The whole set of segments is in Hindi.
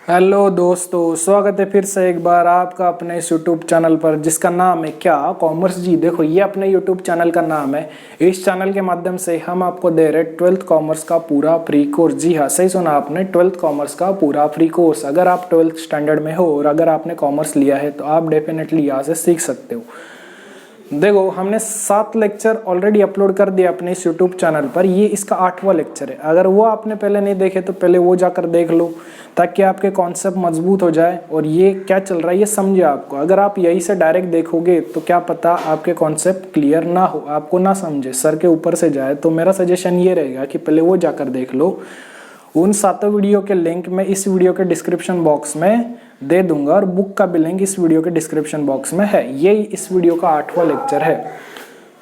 हेलो दोस्तों, स्वागत है फिर से एक बार आपका अपने इस यूट्यूब चैनल पर जिसका नाम है क्या कॉमर्स जी। देखो ये अपने यूट्यूब चैनल का नाम है। इस चैनल के माध्यम से हम आपको दे रहे 12th कॉमर्स का पूरा फ्री कोर्स। जी हाँ, सही सुना आपने, 12th कॉमर्स का पूरा फ्री कोर्स। अगर आप 12th स्टैंडर्ड में हो और अगर आपने कॉमर्स लिया है तो आप डेफिनेटली यहाँ से सीख सकते हो। देखो हमने 7 लेक्चर ऑलरेडी अपलोड कर दिया अपने इस यूट्यूब चैनल पर। ये इसका 8वां लेक्चर है। अगर वो आपने पहले नहीं देखे तो पहले वो जाकर देख लो ताकि आपके कॉन्सेप्ट मजबूत हो जाए और ये क्या चल रहा है ये समझे आपको। अगर आप यही से डायरेक्ट देखोगे तो क्या पता आपके कॉन्सेप्ट क्लियर ना हो, आपको ना समझे, सर के ऊपर से जाए। तो मेरा सजेशन ये रहेगा कि पहले वो जाकर देख लो। उन 7 वीडियो के लिंक मैं इस वीडियो के डिस्क्रिप्शन बॉक्स में दे दूंगा और बुक का भी लिंक इस वीडियो के डिस्क्रिप्शन बॉक्स में है। ये इस वीडियो का 8वां लेक्चर है।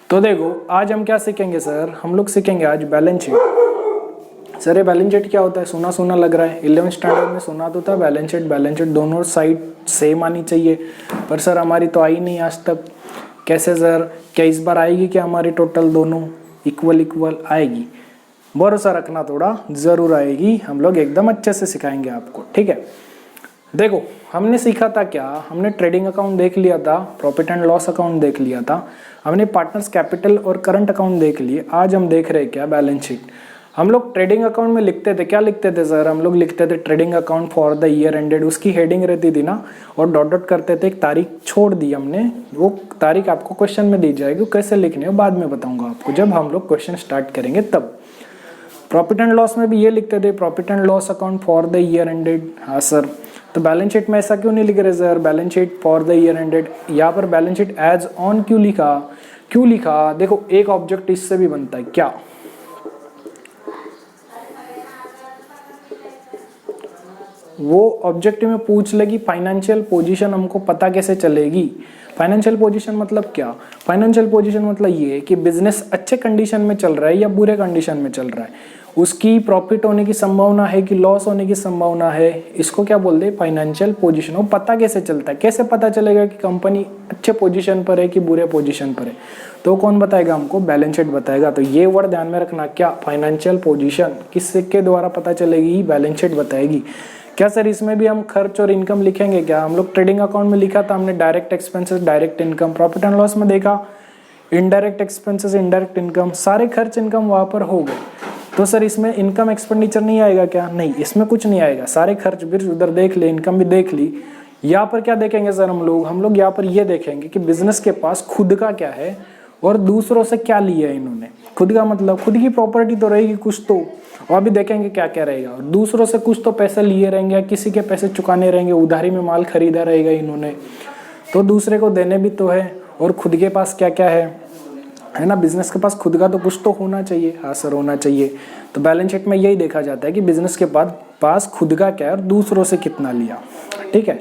तो देखो आज हम क्या सीखेंगे सर, हम लोग सीखेंगे आज बैलेंस शीट। सर ये बैलेंस शीट क्या होता है? सुना सुना लग रहा है, 11th स्टैंडर्ड में सुना तो था बैलेंस शीट दोनों साइड सेम आनी चाहिए। पर सर हमारी तो आई नहीं आज तक। कैसे सर, क्या इस बार आएगी क्या हमारी टोटल दोनों इक्वल आएगी? भरोसा रखना, थोड़ा जरूर आएगी। हम लोग एकदम अच्छे से सिखाएंगे आपको, ठीक है। देखो हमने सीखा था क्या, हमने ट्रेडिंग अकाउंट देख लिया था, प्रॉफिट एंड लॉस अकाउंट देख लिया था, हमने पार्टनर्स कैपिटल और करंट अकाउंट देख लिए। आज हम देख रहे हैं क्या, बैलेंस शीट। हम लोग ट्रेडिंग अकाउंट में लिखते थे, क्या लिखते थे सर? हम लोग लिखते थे trading account for the year ended, उसकी हेडिंग रहती थी ना, और डॉट डॉट करते थे। एक तारीख छोड़ दी हमने, वो तारीख आपको क्वेश्चन में दी जाएगी। कैसे लिखने हो बाद में बताऊंगा आपको, जब हम लोग क्वेश्चन स्टार्ट करेंगे तब। प्रॉफिट एंड लॉस में भी ये लिखते थे, profit and loss account for the year ended. हाँ सर, तो बैलेंस शीट में ऐसा क्यों नहीं लिख रहे sir, balance sheet for the year ended? यहाँ पर बैलेंस शीट एज ऑन क्यों लिखा? देखो एक ऑब्जेक्ट इससे भी बनता है क्या, वो ऑब्जेक्टिव में पूछ लेगी फाइनेंशियल पोजीशन हमको पता कैसे चलेगी। फाइनेंशियल पोजीशन मतलब क्या? फाइनेंशियल पोजीशन मतलब ये है कि बिजनेस अच्छे कंडीशन में चल रहा है या बुरे कंडीशन में चल रहा है, उसकी प्रॉफिट होने की संभावना है कि लॉस होने की संभावना है। इसको क्या बोलते हैं, फाइनेंशियल पोजीशन। वो पता कैसे चलता है, कैसे पता चलेगा कि कंपनी अच्छे पोजीशन पर है कि बुरे पोजीशन पर है? तो कौन बताएगा हमको? बैलेंस शीट बताएगा। तो ये वर्ड ध्यान में रखना, क्या फाइनेंशियल पोजीशन किसके द्वारा पता चलेगी? बैलेंस शीट बताएगी। क्या सर इसमें भी हम खर्च और इनकम लिखेंगे क्या? हम लोग ट्रेडिंग अकाउंट में लिखा था हमने direct expenses direct income, profit and loss में देखा इनडायरेक्ट एक्सपेंसेस इनडायरेक्ट इनकम, सारे खर्च इनकम वहां पर हो गए। तो सर इसमें इनकम एक्सपेंडिचर नहीं आएगा क्या? नहीं, इसमें कुछ नहीं आएगा, सारे खर्च भी उधर देख ले, इनकम भी देख ली। यहाँ पर क्या देखेंगे सर हम लोग यहाँ पर ये देखेंगे कि बिजनेस के पास खुद का क्या है और दूसरों से क्या लिया है इन्होंने। खुद का मतलब खुद की प्रॉपर्टी तो रहेगी कुछ तो, और भी देखेंगे क्या क्या रहेगा। और दूसरों से कुछ तो पैसे लिए रहेंगे, किसी के पैसे चुकाने रहेंगे, उधारी में माल खरीदा रहेगा इन्होंने, तो दूसरे को देने भी तो है। और खुद के पास क्या क्या है ना, बिजनेस के पास खुद का तो कुछ तो होना चाहिए। हाँ सर होना चाहिए। तो बैलेंस शीट में यही देखा जाता है कि बिजनेस के पास खुद का क्या है और दूसरों से कितना लिया, ठीक है।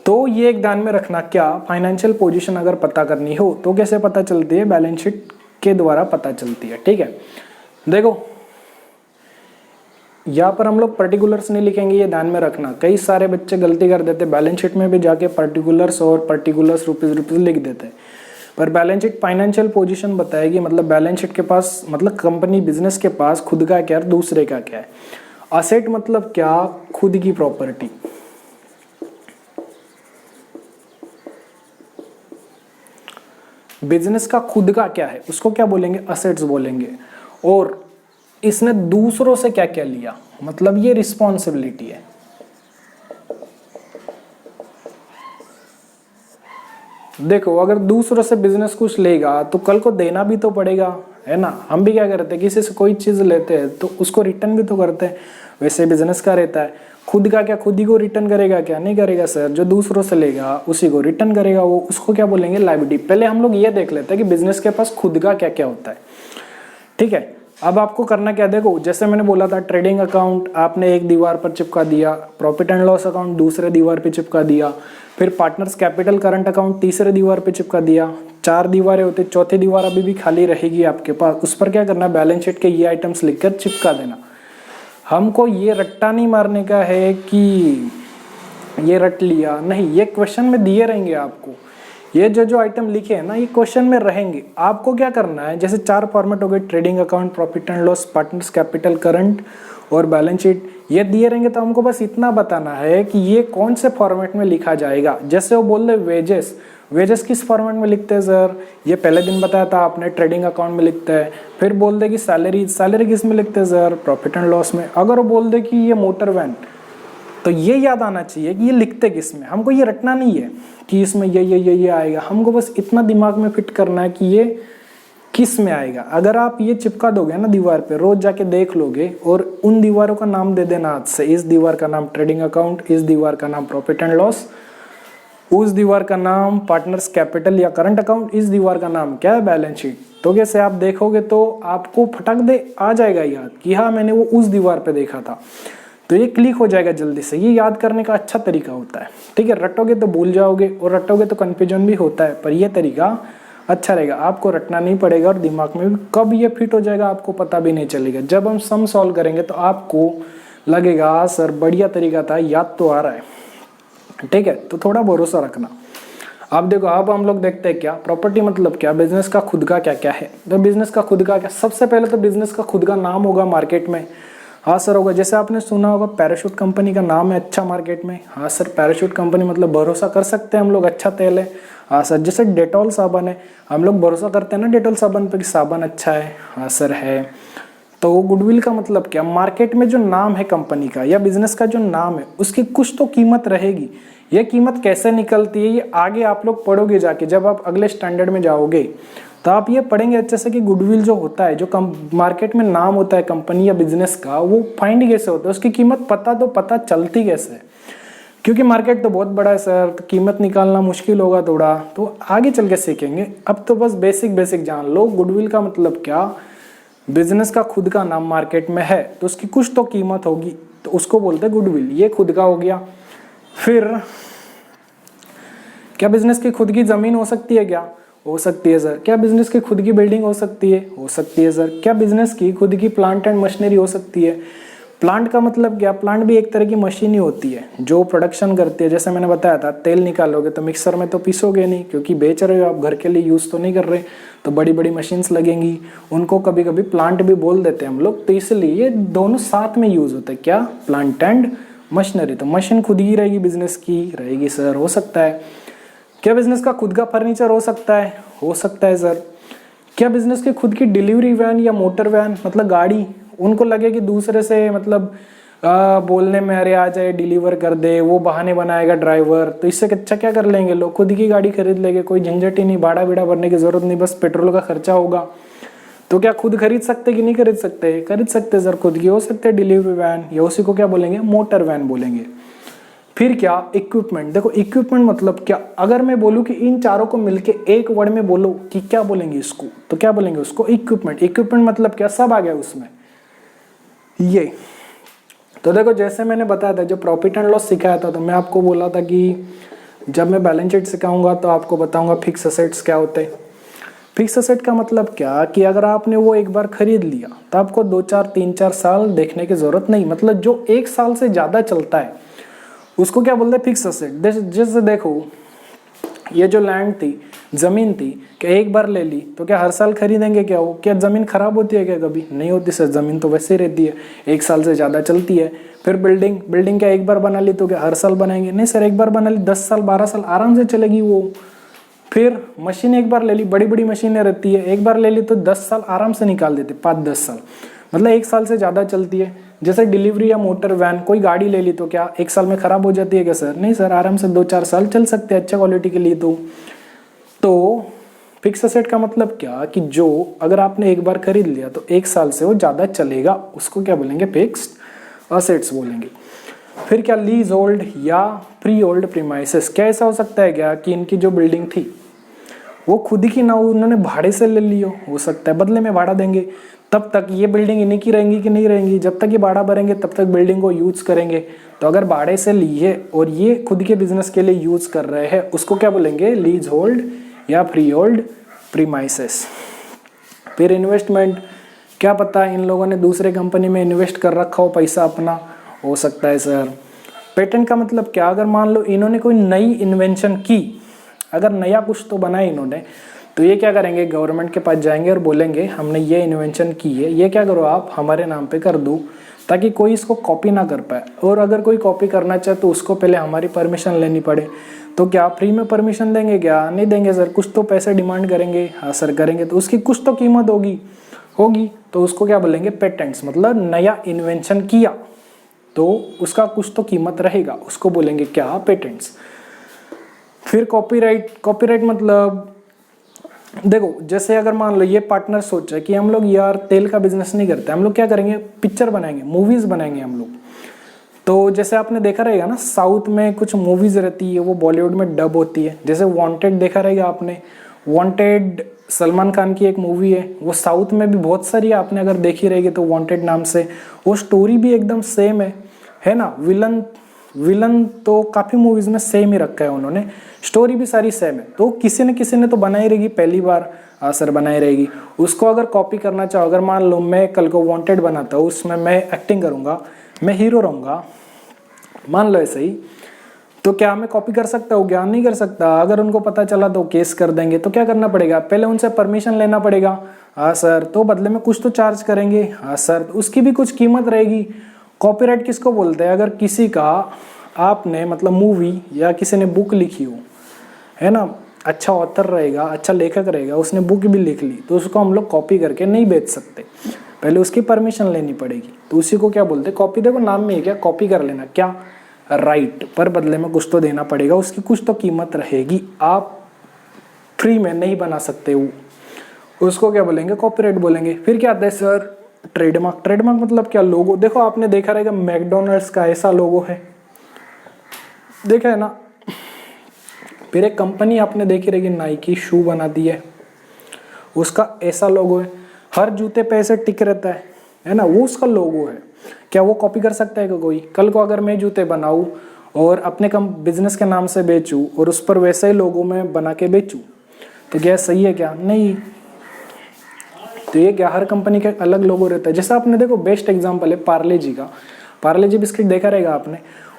तो ये एक ध्यान में रखना, क्या फाइनेंशियल पोजीशन अगर पता करनी हो तो कैसे पता चलती है? बैलेंस शीट के द्वारा पता चलती है, ठीक है। देखो यहाँ पर हम लोग पर्टिकुलर्स नहीं लिखेंगे, ये ध्यान में रखना। कई सारे बच्चे गलती कर देते, बैलेंस शीट में भी जाके पर्टिकुलर्स और पर्टिकुलर्स रुपीज लिख देते हैं। पर बैलेंस शीट फाइनेंशियल पोजीशन बताएगी, मतलब बैलेंस शीट के पास मतलब कंपनी बिजनेस के पास खुद का क्या है, दूसरे का क्या है। असेट मतलब क्या? खुद की प्रॉपर्टी। बिजनेस का खुद का क्या है उसको क्या बोलेंगे? असेट्स बोलेंगे। और इसने दूसरों से क्या क्या लिया, मतलब ये रिस्पॉन्सिबिलिटी है। देखो अगर दूसरों से बिजनेस कुछ लेगा तो कल को देना भी तो पड़ेगा, है ना। हम भी क्या करते हैं, किसी से कोई चीज लेते हैं तो उसको रिटर्न भी तो करते हैं। वैसे बिजनेस का रहता है, खुद का क्या खुद ही को रिटर्न करेगा क्या? नहीं करेगा सर। जो दूसरों से लेगा उसी को रिटर्न करेगा, वो उसको क्या बोलेंगे? लायबिलिटी। पहले हम लोग ये देख लेते हैं कि बिजनेस के पास खुद का क्या क्या होता है, ठीक है। अब आपको करना क्या, देखो जैसे मैंने बोला था ट्रेडिंग अकाउंट आपने एक दीवार पर चिपका दिया, प्रॉफिट एंड लॉस अकाउंट दूसरे दीवार पे चिपका दिया, फिर पार्टनर्स कैपिटल करंट अकाउंट तीसरे दीवार पे चिपका दिया। 4 दीवारें होती, चौथी दीवार अभी भी खाली रहेगी आपके पास, उस पर क्या करना, बैलेंस शीट के ये आइटम्स लिखकर चिपका देना। हमको ये रट्टा नहीं मारने का है कि ये रट लिया, नहीं, ये क्वेश्चन में दिए रहेंगे आपको ये जो आइटम लिखे हैं ना, ये क्वेश्चन में रहेंगे। आपको क्या करना है, जैसे 4 फॉर्मेट हो गए, trading account, profit and loss, partners capital, current और बैलेंस शीट, ये दिए रहेंगे। तो हमको बस इतना बताना है कि ये कौन से फॉर्मेट में लिखा जाएगा। जैसे वो बोल रहे वेजेस, वेजेस किस फॉर्मेट में लिखते हैं सर, ये पहले दिन बताया था आपने, ट्रेडिंग अकाउंट में लिखते हैं। फिर बोल दे कि सैलरी, सैलरी किस में लिखते हैं सर, प्रॉफिट एंड लॉस में। अगर वो बोल दे कि ये मोटर वैन, तो ये याद आना चाहिए कि ये लिखते किस में। हमको ये रटना नहीं है कि इसमें ये आएगा, हमको बस इतना दिमाग में फिट करना है कि ये किस में आएगा। अगर आप ये चिपका दोगे ना दीवार पे, रोज जाके देख लोगे और उन दीवारों का नाम दे देना आज से, इस दीवार का नाम ट्रेडिंग अकाउंट, इस दीवार का नाम प्रॉफिट एंड लॉस, उस दीवार का नाम पार्टनर्स कैपिटल या करंट अकाउंट, इस दीवार का नाम क्या है, बैलेंस शीट। तो कैसे आप देखोगे तो आपको फटक दे आ जाएगा याद कि हाँ मैंने वो उस दीवार पे देखा था। तो ये क्लिक हो जाएगा जल्दी से। ये याद करने का अच्छा तरीका होता है, ठीक है। रटोगे तो भूल जाओगे और रटोगे तो कंफ्यूजन भी होता है, पर ये तरीका अच्छा रहेगा। आपको रटना नहीं पड़ेगा और दिमाग में भी कब ये फिट हो जाएगा आपको पता भी नहीं चलेगा। जब हम सम सॉल्व करेंगे तो आपको लगेगा सर बढ़िया तरीका था, याद तो आ रहा है, ठीक है। तो थोड़ा भरोसा रखना। अब देखो, अब हम लोग देखते हैं क्या प्रॉपर्टी मतलब क्या, बिजनेस का खुद का क्या क्या है। तो बिजनेस का खुद का क्या, सबसे पहले तो बिजनेस का खुद का नाम होगा मार्केट में। हाँ सर होगा, जैसे आपने सुना होगा पैराशूट कंपनी का नाम है अच्छा मार्केट में। हाँ सर, पैराशूट कंपनी मतलब भरोसा कर सकते हैं हम लोग, अच्छा तेल है। हाँ सर, जैसे डेटॉल साबुन है, हम लोग भरोसा करते हैं ना डेटॉल साबुन पे कि साबुन अच्छा है। हाँ सर है। तो गुडविल का मतलब क्या, मार्केट में जो नाम है कंपनी का या बिजनेस का जो नाम है उसकी कुछ तो कीमत रहेगी। ये कीमत कैसे निकलती है ये आगे आप लोग पढ़ोगे जाके, जब आप अगले स्टैंडर्ड में जाओगे तो आप ये पढ़ेंगे अच्छे से कि गुडविल जो होता है, जो मार्केट में नाम होता है कंपनी या बिजनेस का, वो फाइंड कैसे होता है, उसकी कीमत पता चलती कैसे। क्योंकि मार्केट तो बहुत बड़ा है सर, तो कीमत निकालना मुश्किल होगा थोड़ा, तो आगे चल के सीखेंगे। अब तो बस बेसिक जान लो। गुडविल का मतलब क्या, बिजनेस का खुद का नाम मार्केट में है तो उसकी कुछ तो कीमत होगी, तो उसको बोलते हैं गुडविल। ये खुद का हो गया। फिर क्या बिजनेस की खुद की जमीन हो सकती है क्या, हो सकती है सर। क्या बिजनेस की खुद की बिल्डिंग हो सकती है, हो सकती है सर। क्या बिजनेस की खुद की प्लांट एंड मशीनरी हो सकती है। प्लांट का मतलब क्या, प्लांट भी एक तरह की मशीन ही होती है जो प्रोडक्शन करती है। जैसे मैंने बताया था, तेल निकालोगे तो मिक्सर में तो पीसोगे नहीं, क्योंकि बेच रहे हो आप, घर के लिए यूज तो नहीं कर रहे, तो बड़ी बड़ी मशीन्स लगेंगी। उनको कभी कभी प्लांट भी बोल देते हैं हम लोग, तो इसलिए ये दोनों साथ में यूज होते हैं। क्या, प्लांट एंड मशीनरी। तो मशीन खुद ही रहेगी, बिजनेस की रहेगी सर, हो सकता है। क्या बिजनेस का खुद का फर्नीचर हो सकता है, हो सकता है सर। क्या बिजनेस की खुद की डिलीवरी वैन या मोटर वैन मतलब गाड़ी, उनको लगे कि दूसरे से मतलब बोलने में अरे आ जाए डिलीवर कर दे, वो बहाने बनाएगा ड्राइवर, तो इससे अच्छा क्या कर लेंगे लोग, खुद की गाड़ी खरीद लेंगे, कोई झंझट ही नहीं, भाड़ा बीड़ा भरने की जरूरत नहीं, बस पेट्रोल का खर्चा होगा। तो क्या खुद खरीद सकते कि नहीं खरीद सकते, खरीद सकते सर, खुद की हो सकते हैं डिलीवरी वैन, या उसी को क्या बोलेंगे, मोटर वैन बोलेंगे। फिर क्या, इक्विपमेंट। देखो इक्विपमेंट मतलब क्या, अगर मैं बोलूं कि इन चारों को मिलके एक वर्ड में बोलो कि क्या बोलेंगे इसको, तो क्या बोलेंगे उसको, इक्विपमेंट। इक्विपमेंट मतलब क्या, सब आ गया उसमें ये। तो देखो जैसे मैंने बताया था, जो प्रॉफिट एंड लॉस सिखाया था, तो मैं आपको बोला था कि जब मैं बैलेंस शीट सिखाऊंगा तो आपको बताऊंगा फिक्स असेट्स क्या होते हैं। फिक्स असेट का मतलब क्या कि अगर आपने वो एक बार खरीद लिया तो आपको 2-4-3-4 साल देखने की जरूरत नहीं, मतलब जो 1 साल से ज्यादा चलता है उसको क्या बोलते हैं, फिक्स असेट। जैसे देखो ये जो लैंड थी, जमीन थी, क्या एक बार ले ली तो क्या हर साल खरीदेंगे क्या, वो क्या जमीन खराब होती है क्या, कभी नहीं होती सर, जमीन तो वैसे ही रहती है, 1 साल से ज्यादा चलती है। फिर बिल्डिंग क्या एक बार बना ली तो क्या हर साल बनाएंगे, नहीं सर, एक बार बना ली 10 साल 12 साल आराम से चलेगी वो। फिर मशीन एक बार ले ली, बड़ी बड़ी मशीनें रहती है, एक बार ले ली तो 10 साल आराम से निकाल देते, 5-10 साल, मतलब 1 साल से ज्यादा चलती है। जैसे डिलीवरी या मोटर वैन, कोई गाड़ी ले ली तो क्या 1 साल में खराब हो जाती है क्या सर, नहीं सर, आराम से 2-4 साल चल सकते हैं, अच्छा क्वालिटी के लिए। तो फिक्स असेट का मतलब क्या कि जो अगर आपने एक बार खरीद लिया तो 1 साल से वो ज्यादा चलेगा, उसको क्या बोलेंगे, फिक्स्ड असेट्स बोलेंगे। फिर क्या, लीज होल्ड या प्री होल्ड प्रीमाइसेस। क्या ऐसा हो सकता है क्या कि इनकी जो बिल्डिंग थी वो खुद की ना उन्होंने भाड़े से ले ली हो सकता है, बदले में भाड़ा देंगे, तब तक ये बिल्डिंग इन्हीं की रहेंगी कि नहीं रहेंगी, जब तक ये भाड़ा भरेंगे तब तक बिल्डिंग को यूज करेंगे। तो अगर भाड़े से ली है और ये खुद के बिजनेस के लिए यूज कर रहे हैं, उसको क्या बोलेंगे, लीज होल्ड या फ्री होल्ड प्रीमाइसेस। फिर इन्वेस्टमेंट, क्या पता इन लोगों ने दूसरे कंपनी में इन्वेस्ट कर रखा हो पैसा अपना, हो सकता है सर। पेटेंट का मतलब क्या, अगर मान लो इन्होंने कोई नई इन्वेंशन की, अगर नया कुछ तो बनाया इन्होंने, तो ये क्या करेंगे, गवर्नमेंट के पास जाएंगे और बोलेंगे हमने ये इन्वेंशन की है, ये क्या करो आप हमारे नाम पे कर दो, ताकि कोई इसको कॉपी ना कर पाए। और अगर कोई कॉपी करना चाहे तो उसको पहले हमारी परमिशन लेनी पड़े। तो क्या फ्री में परमिशन देंगे? क्या नहीं देंगे सर, कुछ तो पैसे डिमांड करेंगे। हाँ सर करेंगे, तो उसकी कुछ तो कीमत होगी तो उसको क्या बोलेंगे, पेटेंट्स। मतलब नया इन्वेंशन किया तो उसका कुछ तो कीमत रहेगा, उसको बोलेंगे क्या, पेटेंट्स। फिर कॉपीराइट मतलब देखो, जैसे अगर मान लो ये पार्टनर सोचा कि हम लोग यार तेल का बिजनेस नहीं करते, हम लोग क्या करेंगे, पिक्चर बनाएंगे, मूवीज बनाएंगे हम लोग। तो जैसे आपने देखा रहेगा ना, साउथ में कुछ मूवीज रहती है वो बॉलीवुड में डब होती है। जैसे वांटेड देखा रहेगा आपने, वांटेड सलमान खान की एक मूवी है, वो साउथ में भी बहुत सारी आपने अगर देखी रहेगी तो वांटेड नाम से। वो स्टोरी भी एकदम सेम है ना। विलन तो काफी मूवीज में सेम ही रखा है उन्होंने, स्टोरी भी सारी सेम है। तो किसी न किसी ने तो बनाई रहेगी पहली बार, सर बनाई रहेगी। उसको अगर कॉपी करना चाहो, अगर मान लो मैं कल को वांटेड बनाता हूँ, उसमें मैं एक्टिंग करूंगा, मैं हीरो रहूंगा, मान लो ऐसे ही, तो क्या मैं कॉपी कर सकता हूँ? क्या नहीं कर सकता। अगर उनको पता चला तो केस कर देंगे। तो क्या करना पड़ेगा, पहले उनसे परमिशन लेना पड़ेगा। हाँ सर, तो बदले में कुछ तो चार्ज करेंगे। हाँ सर, उसकी भी कुछ कीमत रहेगी। कॉपीराइट किसको बोलते हैं, अगर किसी का आपने मतलब मूवी या किसी ने बुक लिखी हो, है ना, अच्छा ऑथर रहेगा, अच्छा लेखक रहेगा, उसने बुक भी लिख ली, तो उसको हम लोग कॉपी करके नहीं बेच सकते, पहले उसकी परमिशन लेनी पड़ेगी। तो उसी को क्या बोलते हैं, कॉपी। देखो नाम में है क्या, कॉपी कर लेना, क्या, राइट। पर बदले में कुछ तो देना पड़ेगा, उसकी कुछ तो कीमत रहेगी, आप फ्री में नहीं बना सकते वो, उसको क्या बोलेंगे, कॉपीराइट बोलेंगे। फिर क्या आता है सर, ट्रेडमार्क मतलब क्या, लोगो। देखो आपने देखा रहेगा मैकडोनल्ड्स का ऐसा लोगो है, देखा है ना। फिर एक कंपनी आपने देखी रहेगी, नाइकी शू बनाती है, उसका ऐसा लोगो है, हर जूते पे ऐसे टिक रहता है ना, वो उसका लोगो है। क्या वो कॉपी कर सकता है कि कोई? कल को अगर मैं जूते बनाऊं और अपने कम बिजनेस के नाम से बेचूं और उस पर वैसे ही लोगो में बना के बेचूं, तो क्या सही है? क्या नहीं। तो ये क्या, हर कंपनी का अलग लोगो रहता है। जैसा आपने देखो, बेस्ट एग्जांपल है पार्ले जी का। पार्ले जी बिस्किट देखा रहेगा आपने,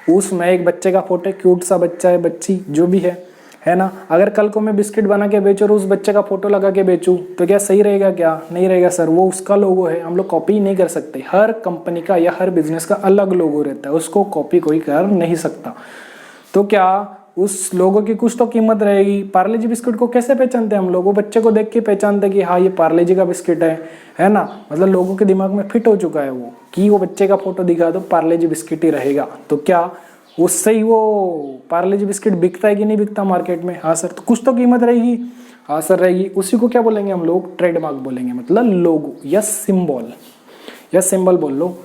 उसमें एक बच्चे का फोटो, क्यूट सा बच्चा है, बच्ची जो भी है ना। अगर कल को मैं बिस्किट बना के बेचूं और उस बच्चे का फोटो लगा के बेचूं, तो क्या सही रहेगा? क्या नहीं रहेगा सर, वो उसका लोगो है, हम लोग कॉपी नहीं कर सकते। हर कंपनी का या हर बिजनेस का अलग लोगो रहता है, उसको कॉपी कोई कर नहीं सकता। तो क्या उस लोगों की कुछ तो कीमत रहेगी। पार्ले जी बिस्किट को कैसे पहचानते हैं हम लोग? वो बच्चे को देख के पहचानते हैं कि हाँ ये पार्ले जी का बिस्किट है ना। मतलब लोगों के दिमाग में फिट हो चुका है वो, कि वो बच्चे का फोटो दिखा तो पार्ले जी बिस्किट ही रहेगा। तो क्या उससे ही वो पार्ले जी बिस्किट बिकता है कि नहीं बिकता मार्केट में? हाँ सर, तो कुछ तो कीमत रहेगी। हाँ सर रहेगी। उसी को क्या बोलेंगे हम लोग, ट्रेडमार्क बोलेंगे, मतलब लोगो या सिंबल बोल लो।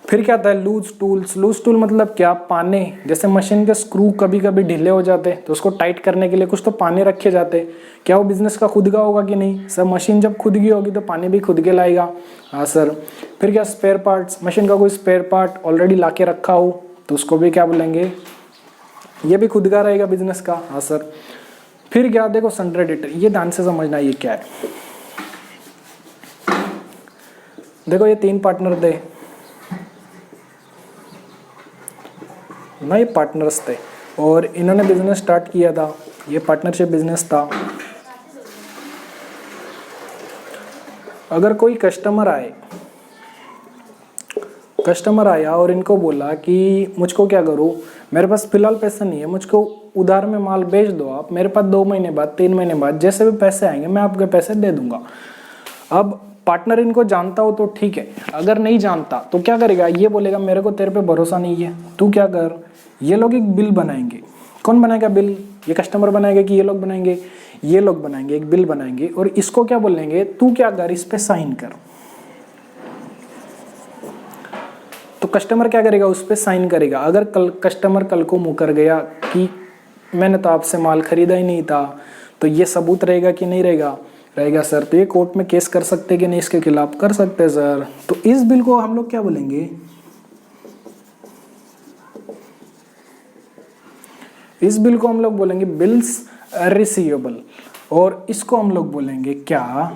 फिर क्या आता है, लूज टूल मतलब क्या, पाने। जैसे मशीन के स्क्रू कभी कभी ढीले हो जाते हैं, तो उसको टाइट करने के लिए कुछ तो पाने रखे जाते हैं। क्या वो बिजनेस का खुद का होगा कि नहीं सर? मशीन जब खुद की होगी तो पानी भी खुद के लाएगा। हाँ सर। फिर क्या, स्पेयर पार्ट्स, मशीन का कोई स्पेयर पार्ट ऑलरेडी ला के रखा हो तो उसको भी क्या बोलेंगे, ये भी खुद का रहेगा बिजनेस का। हाँ सर। फिर क्या, देखो सनरेडिटर, ये ध्यान से समझना ये क्या है। देखो ये 3 पार्टनर थे ना, ये पार्टनर्स थे और इन्होंने बिजनेस स्टार्ट किया था, ये पार्टनरशिप बिजनेस था। अगर कोई कस्टमर आया और इनको बोला कि मुझको क्या करूं, मेरे पास फिलहाल पैसा नहीं है, मुझको उधार में माल बेच दो आप, मेरे पास 2 महीने बाद 3 महीने बाद जैसे भी पैसे आएंगे मैं आपके पैसे दे दूंगा। अब पार्टनर इनको जानता हो तो ठीक है, अगर नहीं जानता तो क्या करेगा, ये बोलेगा मेरे को तेरे पे भरोसा नहीं है, तू क्या कर, ये लोग एक बिल बनाएंगे। कौन बनाएगा बिल? ये कस्टमर बनाएगा कि ये लोग बनाएंगे? ये लोग बनाएंगे, एक बिल बनाएंगे और इसको क्या बोलेंगे, तू क्या कर, इस पे साइन कर। तो कस्टमर क्या करेगा, उस पर साइन करेगा। अगर कस्टमर कल को मुकर गया कि मैंने तो आपसे माल खरीदा ही नहीं था, तो ये सबूत रहेगा कि नहीं रहेगा सर। तो ये कोर्ट में केस कर सकते हैं कि नहीं, इसके खिलाफ कर सकते हैं सर। तो इस बिल को हम लोग क्या बोलेंगे, इस बिल को हम लोग बोलेंगे बिल्स रिसीवेबल, और इसको हम लोग बोलेंगे क्या,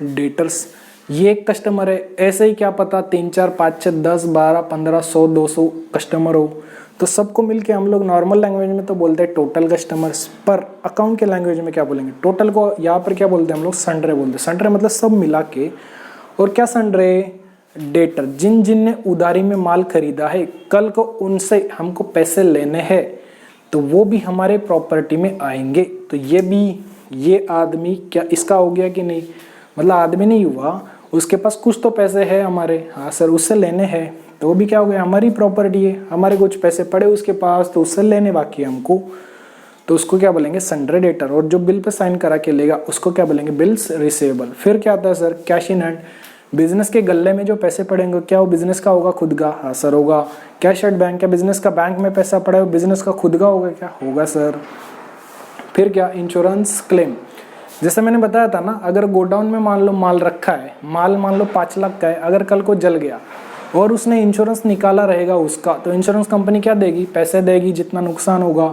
डेटर्स। ये एक कस्टमर है, ऐसे ही क्या पता 3 4 5 6 10 12 15 100 200 कस्टमर हो, तो सबको मिलके हम लोग नॉर्मल लैंग्वेज में तो बोलते हैं टोटल कस्टमर्स, पर अकाउंट के लैंग्वेज में क्या बोलेंगे? टोटल को यहाँ पर क्या बोलते हैं हम लोग? सन्ड्रे बोलते हैं। सन्ड्रे मतलब सब मिला के। और क्या सन्ड्रे? डेटर, जिन जिन ने उधारी में माल खरीदा है, कल को उनसे हमको पैसे लेने हैं तो वो भी हमारे प्रॉपर्टी में आएंगे। तो ये भी, ये आदमी क्या इसका हो गया कि नहीं? मतलब आदमी नहीं हुआ, उसके पास कुछ तो पैसे है हमारे, हाँ सर उससे लेने हैं, तो वो भी क्या हो गया? हमारी प्रॉपर्टी है, हमारे कुछ पैसे पड़े उसके पास तो उससे लेने बाकी है हमको, तो उसको क्या बोलेंगे? सन्ड्रे डेटर। और जो बिल पे साइन करा के लेगा उसको क्या बोलेंगे? Bills receivable. फिर क्या आता है sir? Cash in hand. Business के गले में जो पैसे पड़ेंगे क्या वो बिजनेस का होगा? खुद का? हाँ सर होगा। कैश एट बैंक, क्या बिजनेस का बैंक में पैसा पड़ा है वो बिजनेस का खुद का होगा क्या? होगा सर। फिर क्या? Insurance claim. जैसे मैंने बताया था ना, अगर गोडाउन में मान लो माल रखा है, माल मान लो 5 लाख का है, अगर कल को जल गया और उसने इंश्योरेंस निकाला रहेगा उसका, तो इंश्योरेंस कंपनी क्या देगी? पैसे देगी, जितना नुकसान होगा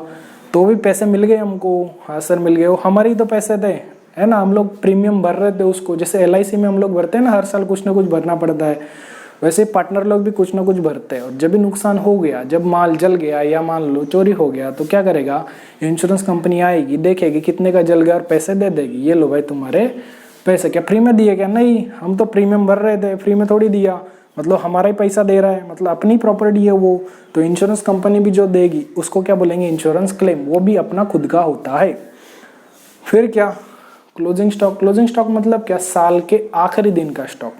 तो भी पैसे मिल गए हमको। हाँ सर मिल गए, वो हमारी तो पैसे थे, है ना, हम लोग प्रीमियम भर रहे थे उसको। जैसे LIC में हम लोग भरते हैं ना, हर साल कुछ ना कुछ भरना पड़ता है, वैसे पार्टनर लोग भी कुछ ना कुछ भरते हैं। और जब भी नुकसान हो गया, जब माल जल गया या मान लो चोरी हो गया, तो क्या करेगा? इंश्योरेंस कंपनी आएगी, देखेगी कितने का जल गया और पैसे दे देगी, ये लो भाई तुम्हारे पैसे। क्या फ्री में दिए क्या? नहीं, हम तो प्रीमियम भर रहे थे, फ्री में थोड़ी दिया, मतलब हमारा ही पैसा दे रहा है, मतलब अपनी प्रॉपर्टी है वो, तो इंश्योरेंस कंपनी भी जो देगी उसको क्या बोलेंगे? Insurance claim. वो भी अपना खुद का होता है। फिर क्या? Closing stock. क्लोजिंग स्टॉक मतलब क्या? साल के आखिरी दिन का स्टॉक।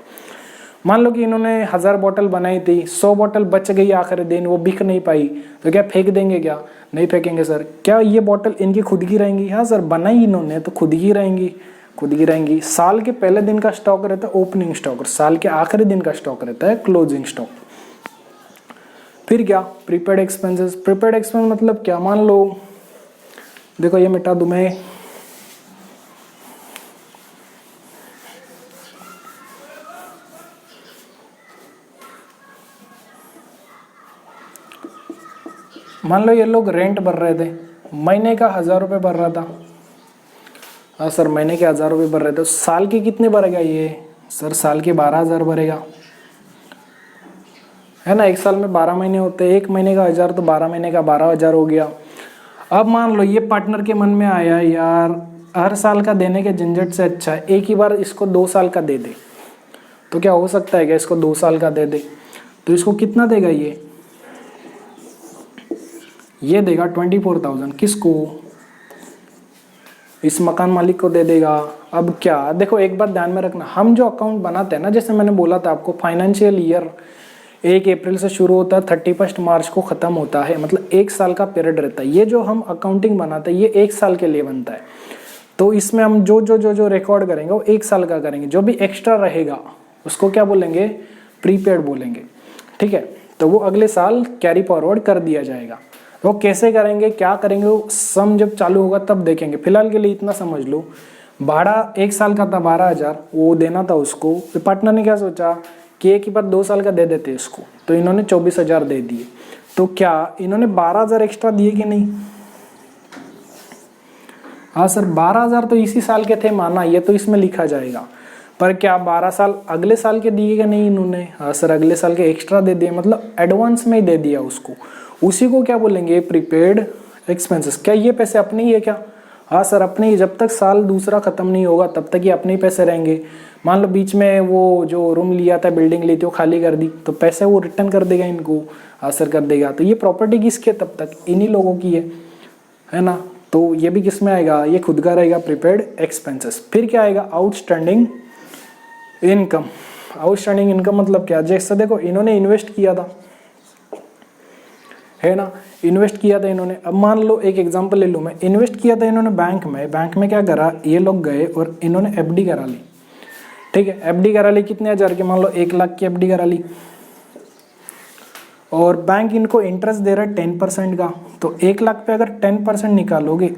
मान लो कि इन्होंने 1000 बोतल बनाई थी, 100 बोतल बच गई आखिरी दिन, वो बिक नहीं पाई, तो क्या फेंक देंगे? क्या नहीं फेंकेंगे सर। क्या ये बोतल इनकी खुद की रहेंगी? हाँ सर, बनाई इन्होंने तो खुद की रहेंगी, खुद की रहेंगी। साल के पहले दिन का स्टॉक रहता है ओपनिंग स्टॉक, और साल के आखिरी दिन का स्टॉक रहता है क्लोजिंग स्टॉक। फिर क्या? Prepaid expenses. प्रीपेड एक्सपेंस मतलब क्या? मान लो, देखो ये मिटा दूं मैं, मान लो ये लोग रेंट भर रहे थे, महीने का 1000 रुपये भर रहा था। हाँ सर, महीने के 1000 रुपये भर रहे थे, साल के कितने भरेगा ये? सर साल के 12,000 भरेगा, है ना। एक साल में 12 महीने होते हैं, एक महीने का 1000 तो 12 महीने का 12,000 हो गया। अब मान लो ये पार्टनर के मन में आया, यार हर साल का देने के झंझट से अच्छा है एक ही बार इसको 2 साल का दे दे। तो क्या हो सकता है क्या इसको 2 साल का दे दे? तो इसको कितना देगा ये देगा 24,000। किसको? इस मकान मालिक को दे देगा। अब क्या, देखो एक बात ध्यान में रखना, हम जो अकाउंट बनाते हैं ना, जैसे मैंने बोला था आपको, फाइनेंशियल ईयर 1 अप्रैल से शुरू होता है, 31 मार्च को ख़त्म होता है, मतलब 1 साल का पीरियड रहता है। ये जो हम अकाउंटिंग बनाते हैं ये 1 साल के लिए बनता है। तो इसमें हम जो रिकॉर्ड करेंगे वो 1 साल का करेंगे, जो भी एक्स्ट्रा रहेगा उसको क्या बोलेंगे? प्रीपेड बोलेंगे, ठीक है। तो वो अगले साल कैरी फॉरवर्ड कर दिया जाएगा। वो कैसे करेंगे, क्या करेंगे, वो सम जब चालू होगा तब देखेंगे। फिलहाल के लिए इतना समझ लो, भाड़ा 1 साल का था 12,000, वो देना था उसको। पार्टनर ने क्या सोचा कि एक ही बार 2 साल का दे देते इसको, तो इन्होंने 24,000 दे दिए। तो क्या इन्होंने 12,000 एक्स्ट्रा दिए कि नहीं? हाँ सर, 12,000 तो इसी साल के थे माना, ये तो इसमें लिखा जाएगा। पर क्या 12 साल अगले साल के दिए क्या नहीं इन्होंने? हाँ सर, अगले साल के एक्स्ट्रा दे दिए, मतलब एडवांस में ही दे दिया उसको। उसी को क्या बोलेंगे? Prepaid expenses. क्या ये पैसे अपने ही है क्या? हाँ सर अपने ही, जब तक साल दूसरा खत्म नहीं होगा तब तक ये अपने ही पैसे रहेंगे। मान लो बीच में वो जो रूम लिया था, बिल्डिंग ली थी, वो खाली कर दी, तो पैसे वो रिटर्न कर देगा इनको। हाँ सर कर देगा। तो ये प्रॉपर्टी किसकी है? तब तक इन्हीं लोगों की है ना। तो ये भी किस में आएगा? ये खुद का रहेगा, प्रीपेड एक्सपेंसेस। फिर क्या आएगा? Outstanding income. आउटस्टैंडिंग इनकम मतलब क्या? जैसे देखो इन्होंने इन्वेस्ट किया था, है ना, इन्वेस्ट किया था इन्होंने। अब मान लो एक एग्जांपल ले लूँ मैं, इन्वेस्ट किया था इन्होंने बैंक में क्या करा, ये लोग गए और इन्होंने FD करा ली, ठीक है। FD करा ली कितने हज़ार की? मान लो 1 लाख की FD करा ली, और बैंक इनको इंटरेस्ट दे रहा है 10% का। तो 1 लाख पे अगर 10% निकालोगे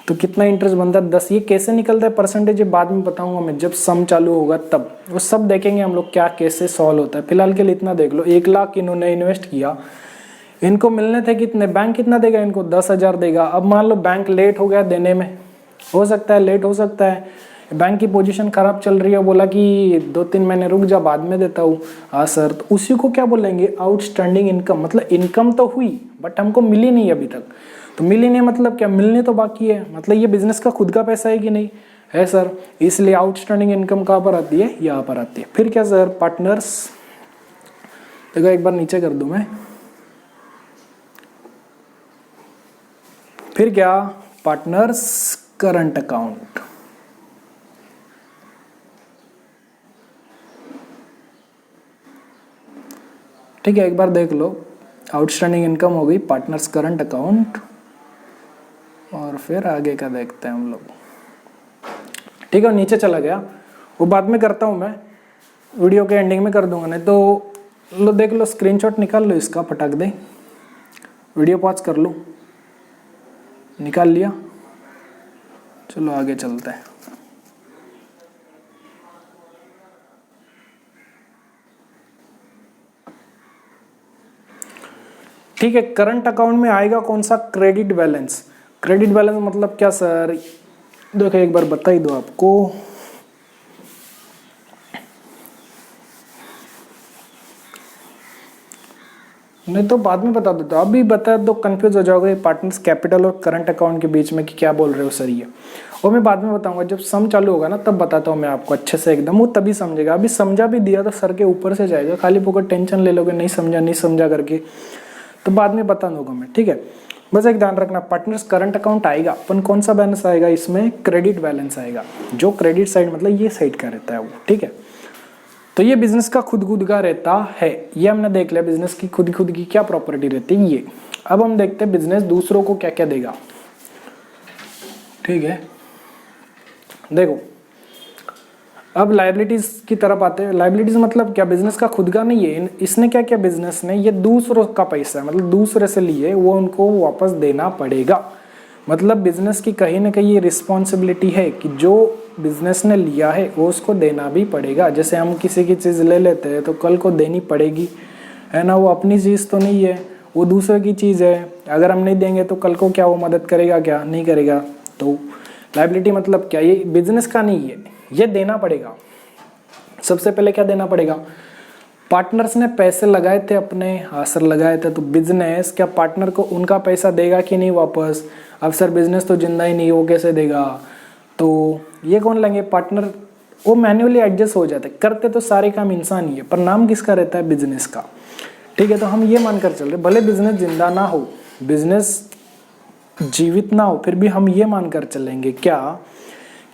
तो कितना इंटरेस्ट बनता है? 10। ये कैसे निकलता है परसेंटेज, बाद में बताऊंगा मैं, जब सम चालू होगा तब वो सब देखेंगे हम लोग क्या कैसे सॉल्व होता है। फिलहाल के लिए इतना देख लो, 1 लाख इन्होंने इन्वेस्ट किया, इनको मिलने थे कितने? बैंक कितना देगा इनको? 10,000 देगा। अब मान लो बैंक लेट हो गया देने में, हो सकता है लेट हो सकता है, बैंक की पोजीशन खराब चल रही है, बोला कि 2-3 महीने रुक जा, बाद में देता हूँ। हाँ सर, तो उसी को क्या बोलेंगे, आउटस्टैंडिंग इनकम। मतलब इनकम तो हुई बट हमको मिली नहीं अभी तक। तो मिली नहीं मतलब क्या, मिलने तो बाकी है, मतलब ये बिजनेस का खुद का पैसा है कि नहीं है सर, इसलिए आउटस्टैंडिंग इनकम कहाँ पर आती है, यहाँ पर आती है। फिर क्या सर, पार्टनर्स, देखो एक बार नीचे कर दूं मैं, फिर क्या, पार्टनर्स करंट अकाउंट। ठीक है, एक बार देख लो, आउटस्टैंडिंग इनकम हो गई, पार्टनर्स करंट अकाउंट, और फिर आगे का देखते हैं हम लोग। ठीक है, नीचे चला गया, वो बाद में करता हूँ मैं, वीडियो के एंडिंग में कर दूंगा, नहीं तो लो देख लो, स्क्रीनशॉट निकाल लो इसका, फटाक दे, वीडियो पॉज कर लो, निकाल लिया, चलो आगे चलते हैं। ठीक है, करंट अकाउंट में आएगा कौन सा, क्रेडिट बैलेंस। क्रेडिट बैलेंस मतलब क्या सर, देखो एक बार बता ही दो आपको, नहीं तो बाद में बता देता, अभी बता दो कंफ्यूज हो जाओगे पार्टनर्स कैपिटल और करंट अकाउंट के बीच में कि क्या बोल रहे हो सर ये, वो मैं बाद में बताऊंगा, जब सम चालू होगा ना तब बताता हूँ मैं आपको अच्छे से एकदम, वो तभी समझेगा। अभी समझा भी दिया तो सर के ऊपर से जाएगा, खाली फोकट टेंशन ले लोगे नहीं समझा करके, तो बाद में बता दूंगा मैं। ठीक है, बस एक ध्यान रखना, पार्टनर्स करंट अकाउंट आएगा, अपन कौन सा बैलेंस आएगा इसमें, क्रेडिट बैलेंस आएगा, जो क्रेडिट साइड मतलब ये साइड का रहता है वो। ठीक है, तो ये बिजनेस का खुद का रहता है, ये हमने देख लिया बिजनेस की खुद की क्या प्रॉपर्टी रहती है ये। अब हम देखते हैं बिजनेस दूसरों को क्या क्या देगा। ठीक है, देखो अब लायबिलिटीज की तरफ आते हैं। लायबिलिटीज मतलब क्या, बिजनेस का खुद का नहीं है, इसने क्या किया बिजनेस ने, ये दूसरों का पैसा है, मतलब दूसरे से लिए वो उनको वापस देना पड़ेगा। मतलब बिजनेस की कहीं ना कहीं ये रिस्पॉन्सिबिलिटी है कि जो बिजनेस ने लिया है वो उसको देना भी पड़ेगा। जैसे हम किसी की चीज़ ले लेते हैं तो कल को देनी पड़ेगी, है ना, वो अपनी चीज़ तो नहीं है, वो दूसरे की चीज़ है, अगर हम नहीं देंगे तो कल को क्या वो मदद करेगा, क्या नहीं करेगा। तो लायबिलिटी मतलब क्या, ये बिजनेस का नहीं है, ये देना पड़ेगा। सबसे पहले क्या देना पड़ेगा, पार्टनर्स ने पैसे लगाए थे अपने, सर लगाए थे, तो बिजनेस क्या पार्टनर को उनका पैसा देगा कि नहीं वापस। अब सर बिजनेस तो जिंदा ही नहीं, वो कैसे देगा, तो ये कौन लेंगे, पार्टनर। वो मैन्युअली एडजस्ट हो जाते, करते तो सारे काम इंसान ही है, पर नाम किसका रहता है, बिजनेस का। ठीक है, तो हम ये मानकर चल रहे, भले बिजनेस जिंदा ना हो, बिजनेस जीवित ना हो, फिर भी हम ये मानकर चलेंगे क्या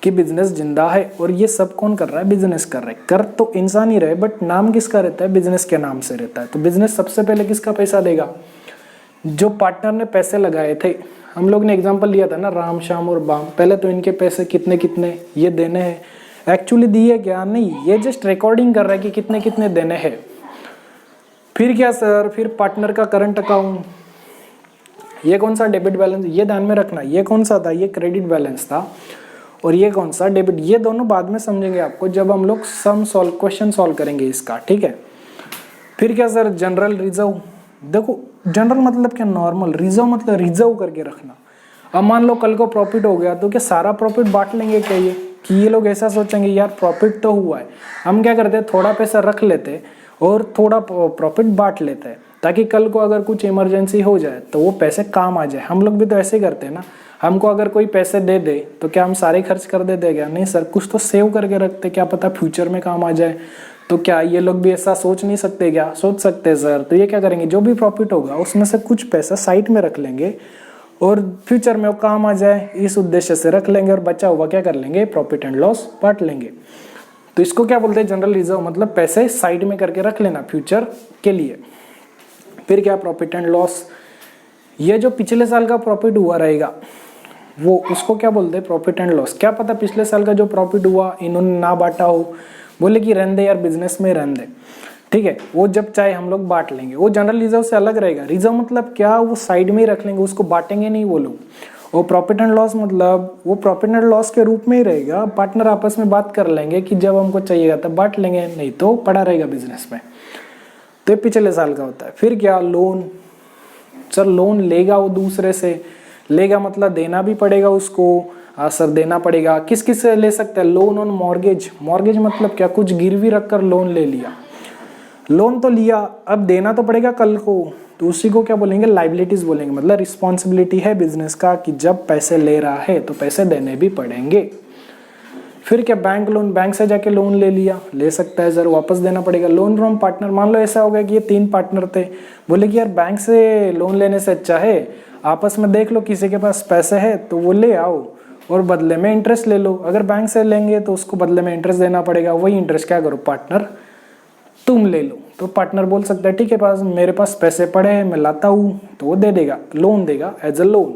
कि बिजनेस जिंदा है, और ये सब कौन कर रहा है, बिजनेस कर रहा है। कर तो इंसान ही रहे बट नाम किसका रहता है, बिजनेस के नाम से रहता है। तो बिजनेस सबसे पहले किसका पैसा देगा, जो पार्टनर ने पैसे लगाए थे। हम लोग ने एग्जांपल लिया था ना, राम श्याम और बाम, पहले तो इनके पैसे कितने कितने ये देने हैं, एक्चुअली दिए क्या नहीं, ये जस्ट रिकॉर्डिंग कर रहा है कि कितने कितने देने हैं। फिर क्या सर, फिर पार्टनर का करंट अकाउंट, ये कौन सा, डेबिट बैलेंस, ये ध्यान में रखना, ये कौन सा था, ये क्रेडिट बैलेंस था, और ये कौन सा, डेबिट। ये दोनों बाद में समझेंगे आपको जब हम लोग सम सॉल्व, क्वेश्चन सॉल्व करेंगे इसका। ठीक है, फिर क्या सर, जनरल रिजर्व। देखो जनरल मतलब क्या, नॉर्मल, रिजर्व मतलब रिजर्व करके रखना। अब मान लो कल को प्रॉफिट हो गया तो क्या सारा प्रॉफिट बांट लेंगे क्या, ये कि ये लोग ऐसा सोचेंगे यार प्रॉफिट तो हुआ है, हम क्या करते हैं थोड़ा पैसा रख लेते और थोड़ा प्रॉफिट बांट लेते हैं, ताकि कल को अगर कुछ इमरजेंसी हो जाए तो वो पैसे काम आ जाए। हम लोग भी तो ऐसे ही करते हैं ना, हमको अगर कोई पैसे दे दे तो क्या हम सारे खर्च कर देते क्या, नहीं सर, कुछ तो सेव करके रखते, क्या पता फ्यूचर में काम आ जाए। तो क्या ये लोग भी ऐसा सोच नहीं सकते क्या, सोच सकते हैं सर। तो ये क्या करेंगे, जो भी प्रॉफिट होगा उसमें से कुछ पैसा साइड में रख लेंगे और फ्यूचर में वो काम आ जाए, इस उद्देश्य से रख लेंगे, और बचा हुआ क्या कर लेंगे, प्रॉफिट एंड लॉस बांट लेंगे। तो इसको क्या बोलते हैं, जनरल रिजर्व, मतलब पैसे साइड में करके रख लेना फ्यूचर के लिए। फिर क्या, प्रॉफिट एंड लॉस, ये जो पिछले साल का प्रॉफिट हुआ रहेगा वो उसको क्या बोलते हैं, प्रॉफिट एंड लॉस। क्या पता पिछले साल का जो प्रॉफिट हुआ इन्होंने ना बांटा हो, बोले कि रहने दे यार, बिजनेस में रहने दे, ठीक है, वो जब चाहे हम लोग बांट लेंगे, वो जनरल रिजर्व से अलग रहेगा। रिजर्व मतलब क्या, वो साइड में ही रख लेंगे, उसको बांटेंगे नहीं वो लोग। और प्रॉफिट एंड लॉस मतलब वो प्रॉफिट एंड लॉस के रूप में ही रहेगा, पार्टनर आपस में बात कर लेंगे कि जब हमको चाहिएगा तब बांट लेंगे, नहीं तो पड़ा रहेगा बिजनेस में। तो ये पिछले साल का होता है। फिर क्या, लोन। सर लोन लेगा वो दूसरे से, लेगा मतलब देना भी पड़ेगा उसको, सर देना पड़ेगा। किस किस से ले सकते हैं? Loan on mortgage. मॉर्गेज मतलब क्या? कुछ गिरवी रखकर लोन ले लिया, लोन तो लिया, अब देना तो पड़ेगा कल को, तो उसी को क्या बोलेंगे? लाइबिलिटीज बोलेंगे। मतलब रिस्पॉन्सिबिलिटी है बिजनेस का कि जब पैसे ले रहा है तो पैसे देने भी पड़ेंगे। फिर क्या? बैंक लोन, बैंक से जाके लोन ले लिया, ले सकता है सर, वापस देना पड़ेगा। लोन फ्रॉम पार्टनर, मान लो ऐसा हो गया कि ये 3 पार्टनर थे, बोले कि यार बैंक से लोन लेने से अच्छा है आपस में देख लो किसी के पास पैसे है तो वो ले आओ और बदले में इंटरेस्ट ले लो। अगर बैंक से लेंगे तो उसको बदले में इंटरेस्ट देना पड़ेगा, वही इंटरेस्ट क्या करो पार्टनर तुम ले लो। तो पार्टनर बोल सकता है ठीक है, पास मेरे पास पैसे पड़े हैं मैं लाता हूँ, तो वो दे देगा, लोन देगा एज अ लोन।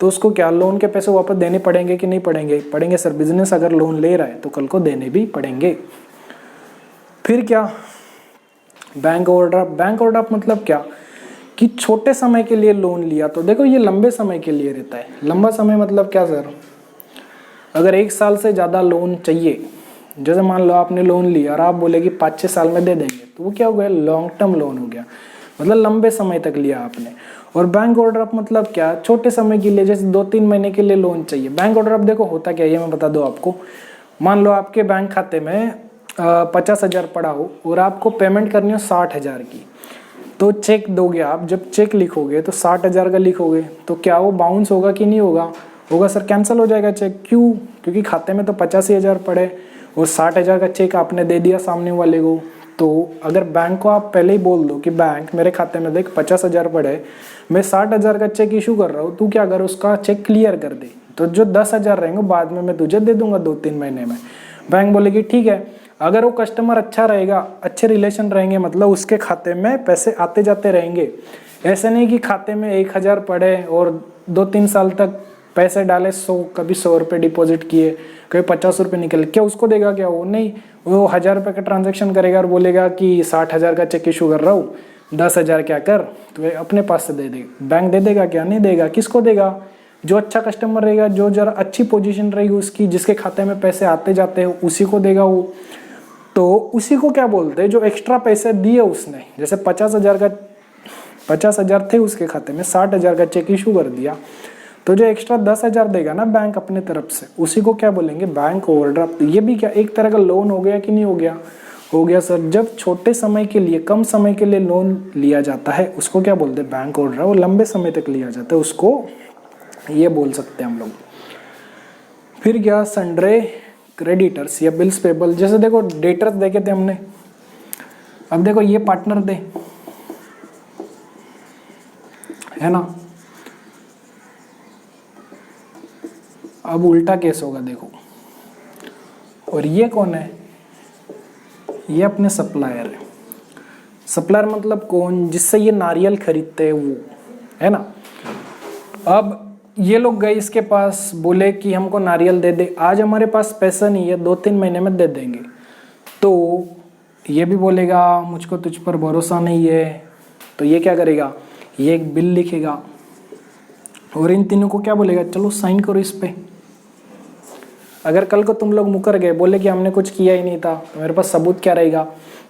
तो उसको क्या लोन के पैसे वापस देने पड़ेंगे कि नहीं पड़ेंगे? पड़ेंगे सर, बिजनेस अगर लोन ले रहा है तो कल को देने भी पड़ेंगे। फिर क्या? Bank overdraft. बैंक ओवरड्राफ्ट मतलब क्या कि छोटे समय के लिए लोन लिया, तो देखो ये लंबे समय के लिए रहता है। लंबा समय मतलब क्या सर? अगर 1 साल से ज़्यादा लोन चाहिए, जैसे मान लो आपने लोन लिया और आप बोले कि 5-6 साल में दे देंगे, तो वो क्या हो गया? लॉन्ग टर्म लोन हो गया, मतलब लंबे समय तक लिया आपने। और बैंक ओवरड्राफ्ट मतलब क्या? छोटे समय के लिए, जैसे 2-3 महीने के लिए लोन चाहिए। बैंक ओवरड्राफ्ट देखो होता क्या है ये मैं बता दूं आपको। मान लो आपके बैंक खाते में 50,000 पड़ा हो और आपको पेमेंट करनी हो 60,000 की, तो चेक दोगे आप। जब चेक लिखोगे तो 60,000 का लिखोगे, तो क्या वो बाउंस होगा कि नहीं होगा? होगा सर, कैंसिल हो जाएगा चेक। क्यों? क्योंकि खाते में तो 85,000 पड़े और 60,000 का चेक आपने दे दिया सामने वाले को। तो अगर बैंक को आप पहले ही बोल दो कि बैंक मेरे खाते में देख 50,000 पड़े, मैं 60,000 का चेक इशू कर रहा हूँ, तू क्या कर उसका चेक क्लियर कर दे, तो जो 10,000 रहेंगे बाद में मैं तुझे दे दूंगा 2-3 महीने में। बैंक बोलेगी ठीक है। अगर वो कस्टमर अच्छा रहेगा, अच्छे रिलेशन रहेंगे, मतलब उसके खाते में पैसे आते जाते रहेंगे। ऐसे नहीं कि खाते में 1,000 पड़े और 2-3 साल तक पैसे डाले 100, कभी 100 रुपये डिपॉजिट किए, कभी 50 रुपये निकले, क्या उसको देगा क्या? वो नहीं, वो 1,000 रुपये का ट्रांजेक्शन करेगा और बोलेगा कि 60,000 का चेक इशू कर रहा हूँ, 10,000 क्या कर, तो अपने पास से दे देगा। बैंक दे देगा क्या? नहीं देगा। किसको देगा? जो अच्छा कस्टमर रहेगा, जो जरा अच्छी पोजीशन रहेगी उसकी, जिसके खाते में पैसे आते जाते हैं, उसी को देगा वो। तो उसी को क्या बोलते हैं? जो एक्स्ट्रा पैसे दिए उसने, जैसे 50,000 थे उसके खाते में, 60,000 का चेक इशू कर दिया, तो जो एक्स्ट्रा 10,000 देगा ना बैंक अपने तरफ से, उसी को क्या बोलेंगे? Bank overdraft. ये भी क्या एक तरह का लोन हो गया कि नहीं हो गया? हो गया सर। जब छोटे समय के लिए, कम समय के लिए लोन लिया जाता है उसको क्या बोलते हैं? Bank overdraft. और लंबे समय तक लिया जाता है उसको ये बोल सकते हैं हम लोग। फिर क्या? सन्ड्रे क्रेडिटर्स या बिल्स पेबल। जैसे देखो डेटर्स देखे थे हमने, अब देखो ये पार्टनर दे, है ना, अब उल्टा केस होगा देखो। और ये कौन है? ये अपने सप्लायर है। सप्लायर मतलब कौन? जिससे ये नारियल खरीदते हैं वो, है ना। अब ये लोग गए इसके पास, बोले कि हमको नारियल दे दे। आज हमारे पास पैसा नहीं है, 2-3 महीने में दे देंगे। तो ये भी बोलेगा मुझको तुझ पर भरोसा नहीं है, तो ये क्या करेगा? ये एक बिल लिखेगा और इन तीनों को क्या बोलेगा? चलो साइन करो इस पे। अगर कल को तुम लोग मुकर गए, बोले कि हमने कुछ किया ही नहीं था, तो मेरे पास सबूत क्या रहेगा?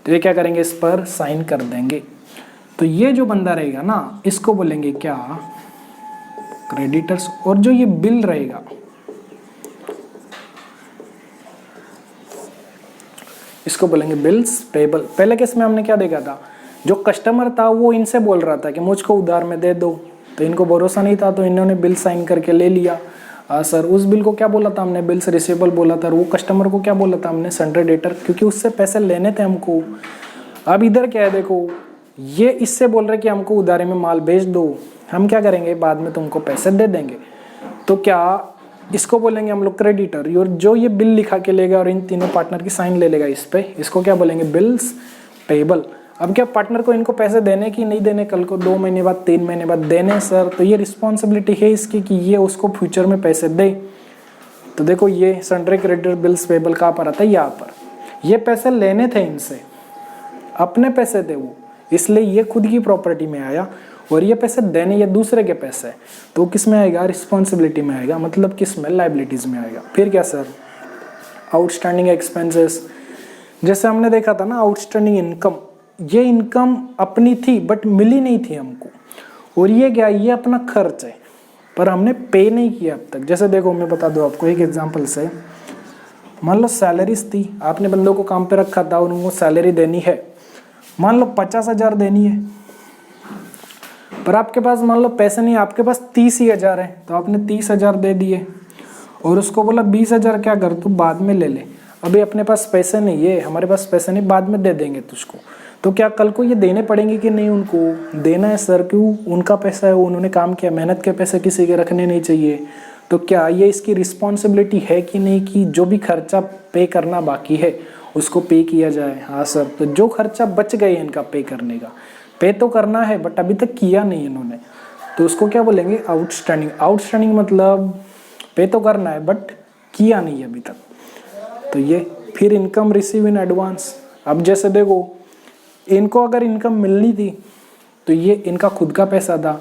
तो ये क्या करेंगे? इस पर साइन कर देंगे। तो ये जो बंदा रहेगा ना, इसको बोलेंगे क्या? क्रेडिटर्स। और जो ये बिल रहेगा, इसको बोलेंगे बिल्स पेबल। पहले केस में हमने क्या देखा था? जो कस्टमर था वो इनसे बोल रहा था कि मुझको उधार में दे दो, तो इनको भरोसा नहीं था, तो इन्होंने बिल साइन करके ले लिया। सर उस बिल को क्या बोला था हमने? बिल्स रिसीवेबल बोला था। वो कस्टमर को क्या बोला था हमने? सन्ड्री डेटर, क्योंकि उससे पैसे लेने थे हमको। अब इधर क्या है देखो, ये इससे बोल रहे कि हमको उधारी में माल बेच दो, हम क्या करेंगे? बाद में तुमको पैसे दे देंगे। तो क्या इसको बोलेंगे हम लोग क्रेडिटर। और जो ये बिल लिखा के लेगा और इन तीनों पार्टनर की साइन ले लेगा इस पे, इसको क्या बोलेंगे? Bills payable. अब क्या पार्टनर को इनको पैसे देने की नहीं देने? कल को 2 महीने बाद, 3 महीने बाद देने सर, तो ये रिस्पॉन्सिबिलिटी है इसकी कि ये उसको फ्यूचर में पैसे दे। तो देखो ये सन्ड्री क्रेडिटर बिल्स पेबल कहाँ पर आता है? यहाँ पर। ये पैसे लेने थे इनसे, अपने पैसे थे वो, इसलिए ये खुद की प्रॉपर्टी में आया। और ये पैसे देने ये दूसरे के पैसे, तो किस में आएगा? रिस्पॉन्सिबिलिटी में आएगा, मतलब किस में? लाइबिलिटीज में आएगा। फिर क्या सर? Outstanding expenses. जैसे हमने देखा था ना आउटस्टैंडिंग इनकम, ये इनकम अपनी थी बट मिली नहीं थी हमको, और ये क्या? ये अपना खर्च है। पर हमने पे नहीं किया अब तक। जैसे देखो मैं बता दूँ आपको एक एग्जांपल से, मान लो सैलरीज थी, आपने बंदों को काम पे रखा था और उनको सैलरी देनी है, मान लो 50,000 देनी है, पर आपके पास मान लो पैसे नहीं, आपके पास 30,000 है, तो आपने 30,000 दे दिए और उसको बोला 20,000 क्या कर तू बाद में ले ले, अभी अपने पास पैसे नहीं है, हमारे पास पैसे नहीं, बाद में दे देंगे तुझको। तो क्या कल को ये देने पड़ेंगे कि नहीं? उनको देना है सर, क्यों? उनका पैसा है, उन्होंने काम किया, मेहनत के पैसे किसी के रखने नहीं चाहिए। तो क्या ये इसकी रिस्पॉन्सिबिलिटी है कि नहीं कि जो भी खर्चा पे करना बाकी है उसको पे किया जाए? हाँ सर। तो जो खर्चा बच गए इनका पे करने का, पे तो करना है बट अभी तक किया नहीं इन्होंने, तो उसको क्या बोलेंगे? आउटस्टैंडिंग। आउटस्टैंडिंग मतलब पे तो करना है बट किया नहीं अभी तक, तो ये। फिर इनकम रिसीव इन एडवांस। अब जैसे देखो इनको अगर इनकम मिलनी थी तो ये इनका खुद का पैसा था,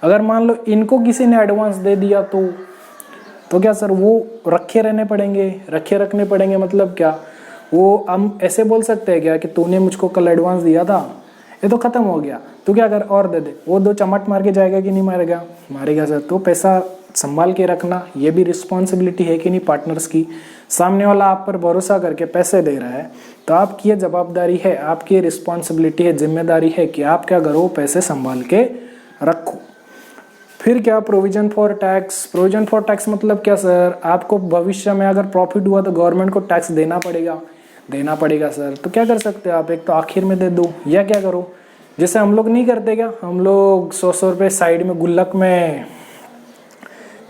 अगर मान लो इनको किसी ने एडवांस दे दिया तो क्या सर वो रखे रहने पड़ेंगे? रखे रखने पड़ेंगे मतलब क्या? वो हम ऐसे बोल सकते हैं क्या कि तूने मुझको कल एडवांस दिया था, ये तो खत्म हो गया, तू क्या कर और दे दे, वो 2 चमट मार के जाएगा कि नहीं मारेगा? मारेगा सर। तो पैसा संभाल के रखना ये भी रिस्पॉन्सिबिलिटी है कि नहीं पार्टनर्स की? सामने वाला आप पर भरोसा करके पैसे दे रहा है तो आपकी ये जवाबदारी है, आपकी ये रिस्पॉन्सिबिलिटी है, जिम्मेदारी है कि आप क्या करो, पैसे संभाल के रखो। फिर क्या? Provision for tax. Provision for tax मतलब क्या सर? आपको भविष्य में अगर प्रॉफिट हुआ तो गवर्नमेंट को टैक्स देना पड़ेगा। देना पड़ेगा सर। तो क्या कर सकते हो आप? एक तो आखिर में दे दो, या क्या करो जैसे हम लोग नहीं करते क्या, हम लोग 100 रुपये साइड में गुल्लक में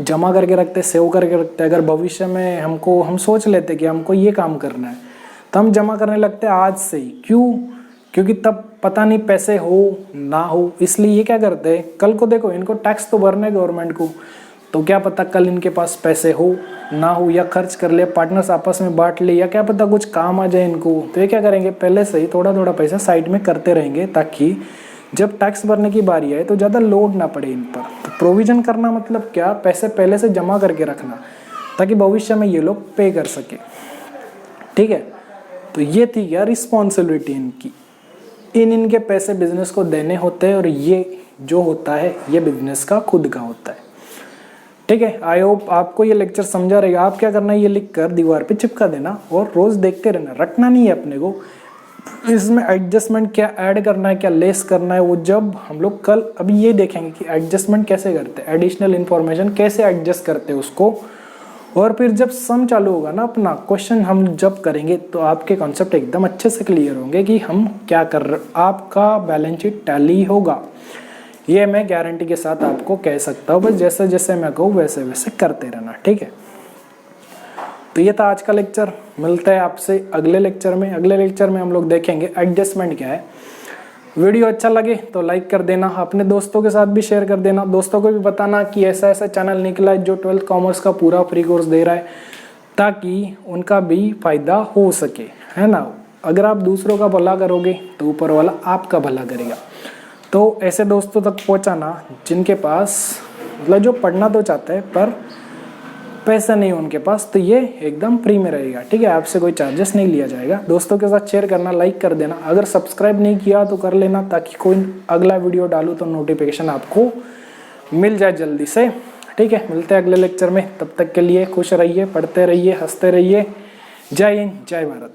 जमा करके रखते, सेव करके रखते। अगर भविष्य में हम सोच लेते कि हमको ये काम करना है तो हम जमा करने लगते आज से ही। क्यों? क्योंकि तब पता नहीं पैसे हो ना हो, इसलिए ये क्या करते हैं, कल को देखो इनको टैक्स तो भरना है गवर्नमेंट को, तो क्या पता कल इनके पास पैसे हो ना हो, या खर्च कर ले, पार्टनर्स आपस में बांट ले, या क्या पता कुछ काम आ जाए इनको, तो ये क्या करेंगे, पहले से ही थोड़ा थोड़ा पैसा साइड में करते रहेंगे ताकि जब टैक्स भरने की बारी आए तो ज़्यादा लोड ना पड़े इन पर। तो प्रोविजन करना मतलब क्या? पैसे पहले से जमा करके रखना ताकि भविष्य में ये लोग पे कर सके। ठीक है, तो ये थी क्या रिस्पॉन्सिबिलिटी इनकी। इनके पैसे बिजनेस को देने होते हैं और ये जो होता है ये बिजनेस का खुद का होता है। ठीक है, आई होप आपको ये लेक्चर समझा रहेगा। आप क्या करना है, ये लिख कर दीवार पे चिपका देना और रोज देखते रहना, रटना नहीं है अपने को। इसमें एडजस्टमेंट क्या ऐड करना है, क्या लेस करना है, वो जब हम लोग कल अभी ये देखेंगे कि एडजस्टमेंट कैसे करते हैं, एडिशनल इन्फॉर्मेशन कैसे एडजस्ट करते हैं उसको। और फिर जब सम चालू होगा ना अपना क्वेश्चन हम जब करेंगे तो आपके कॉन्सेप्ट एकदम अच्छे से क्लियर होंगे कि हम क्या कर रहे, आपका बैलेंस शीट टैली होगा, ये मैं गारंटी के साथ आपको कह सकता हूँ। बस जैसे जैसे मैं कहूँ वैसे वैसे करते रहना। ठीक है, तो ये था आज का लेक्चर। मिलता है आपसे अगले लेक्चर में। अगले लेक्चर में हम लोग देखेंगे एडजस्टमेंट क्या है। वीडियो अच्छा लगे तो लाइक कर देना, अपने दोस्तों के साथ भी शेयर कर देना, दोस्तों को भी बताना कि ऐसा ऐसा चैनल निकला है जो 12th कॉमर्स का पूरा फ्री कोर्स दे रहा है, ताकि उनका भी फायदा हो सके, है ना। अगर आप दूसरों का भला करोगे तो ऊपर वाला आपका भला करेगा। तो ऐसे दोस्तों तक पहुंचाना जिनके पास मतलब जो पढ़ना तो चाहते हैं पर पैसा नहीं उनके पास, तो ये एकदम फ्री में रहेगा। ठीक है, आपसे कोई चार्जेस नहीं लिया जाएगा। दोस्तों के साथ शेयर करना, लाइक कर देना, अगर सब्सक्राइब नहीं किया तो कर लेना ताकि कोई अगला वीडियो डालूँ तो नोटिफिकेशन आपको मिल जाए जल्दी से। ठीक है, मिलते हैं अगले लेक्चर में। तब तक के लिए खुश रहिए, पढ़ते रहिए, हंसते रहिए। जय हिंद, जय भारत।